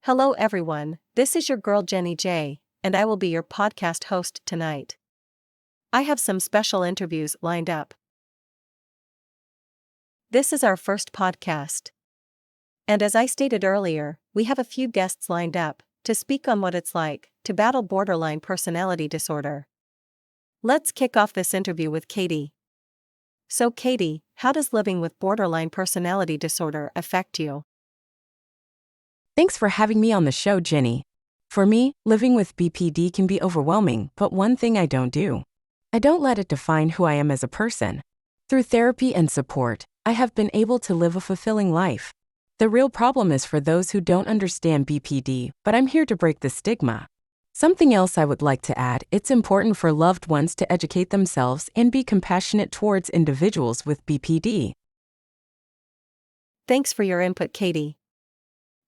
Hello everyone, this is your girl Jenny J, and I will be your podcast host tonight. I have some special interviews lined up. This is our first podcast. And as I stated earlier, we have a few guests lined up to speak on what it's like to battle borderline personality disorder. Let's kick off this interview with Katie. So Katie, how does living with borderline personality disorder affect you? Thanks for having me on the show, Jenny. For me, living with BPD can be overwhelming, but one thing I don't do. I don't let it define who I am as a person. Through therapy and support, I have been able to live a fulfilling life. The real problem is for those who don't understand BPD, but I'm here to break the stigma. Something else I would like to add, it's important for loved ones to educate themselves and be compassionate towards individuals with BPD. Thanks for your input, Katie.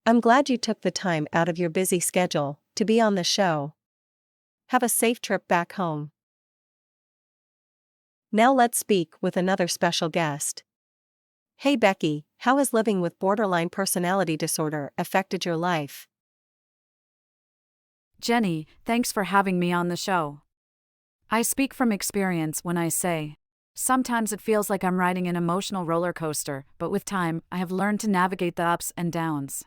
I'm glad you took the time out of your busy schedule to be on the show. Have a safe trip back home. Now let's speak with another special guest. Hey Becky, how has living with borderline personality disorder affected your life? Jenny, thanks for having me on the show. I speak from experience when I say, sometimes it feels like I'm riding an emotional roller coaster, but with time, I have learned to navigate the ups and downs.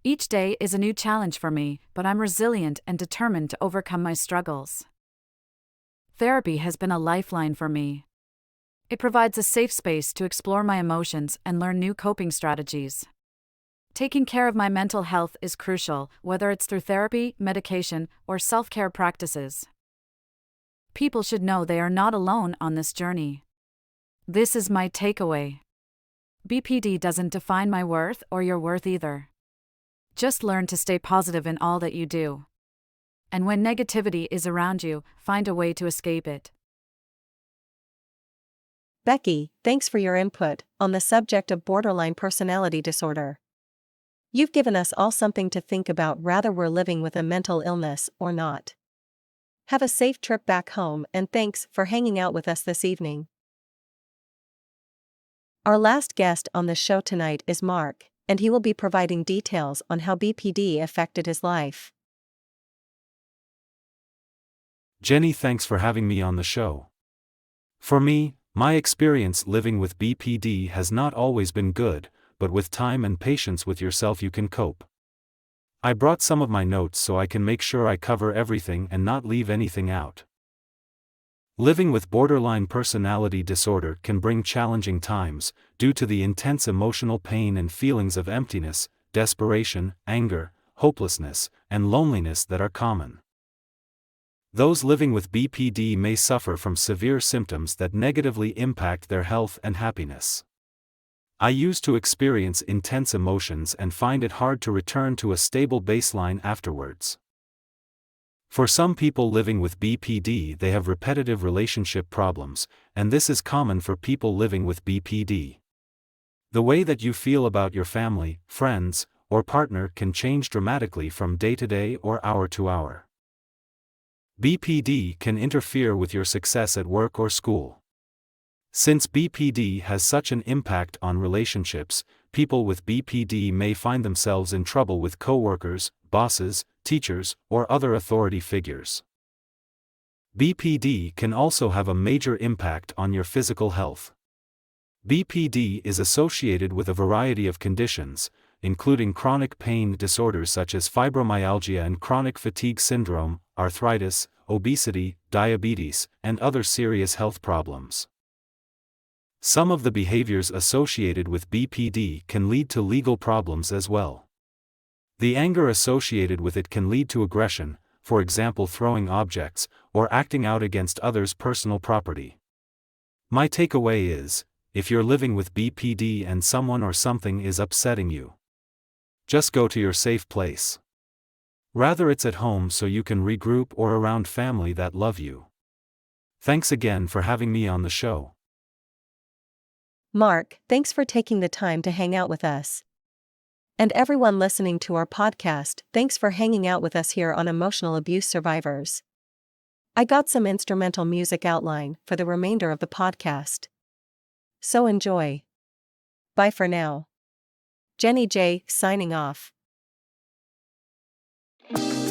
Each day is a new challenge for me, but I'm resilient and determined to overcome my struggles. Therapy has been a lifeline for me. It provides a safe space to explore my emotions and learn new coping strategies. Taking care of my mental health is crucial, whether it's through therapy, medication, or self-care practices. People should know they are not alone on this journey. This is my takeaway. BPD doesn't define my worth or your worth either. Just learn to stay positive in all that you do. And when negativity is around you, find a way to escape it. Becky, thanks for your input on the subject of borderline personality disorder. You've given us all something to think about whether we're living with a mental illness or not. Have a safe trip back home and thanks for hanging out with us this evening. Our last guest on the show tonight is Mark, and he will be providing details on how BPD affected his life. Jenny, thanks for having me on the show. For me, my experience living with BPD has not always been good, but with time and patience with yourself you can cope. I brought some of my notes so I can make sure I cover everything and not leave anything out. Living with borderline personality disorder can bring challenging times, due to the intense emotional pain and feelings of emptiness, desperation, anger, hopelessness, and loneliness that are common. Those living with BPD may suffer from severe symptoms that negatively impact their health and happiness. I used to experience intense emotions and find it hard to return to a stable baseline afterwards. For some people living with BPD, they have repetitive relationship problems, and this is common for people living with BPD. The way that you feel about your family, friends, or partner can change dramatically from day to day or hour to hour. BPD can interfere with your success at work or school. Since BPD has such an impact on relationships, people with BPD may find themselves in trouble with coworkers, bosses, teachers, or other authority figures. BPD can also have a major impact on your physical health. BPD is associated with a variety of conditions, including chronic pain disorders such as fibromyalgia and chronic fatigue syndrome, arthritis, obesity, diabetes, and other serious health problems. Some of the behaviors associated with BPD can lead to legal problems as well. The anger associated with it can lead to aggression, for example throwing objects, or acting out against others' personal property. My takeaway is, if you're living with BPD and someone or something is upsetting you, just go to your safe place. Rather it's at home so you can regroup or around family that love you. Thanks again for having me on the show. Mark, thanks for taking the time to hang out with us. And everyone listening to our podcast, thanks for hanging out with us here on Emotional Abuse Survivors. I got some instrumental music outline for the remainder of the podcast. So enjoy. Bye for now. Jenny J, signing off. you.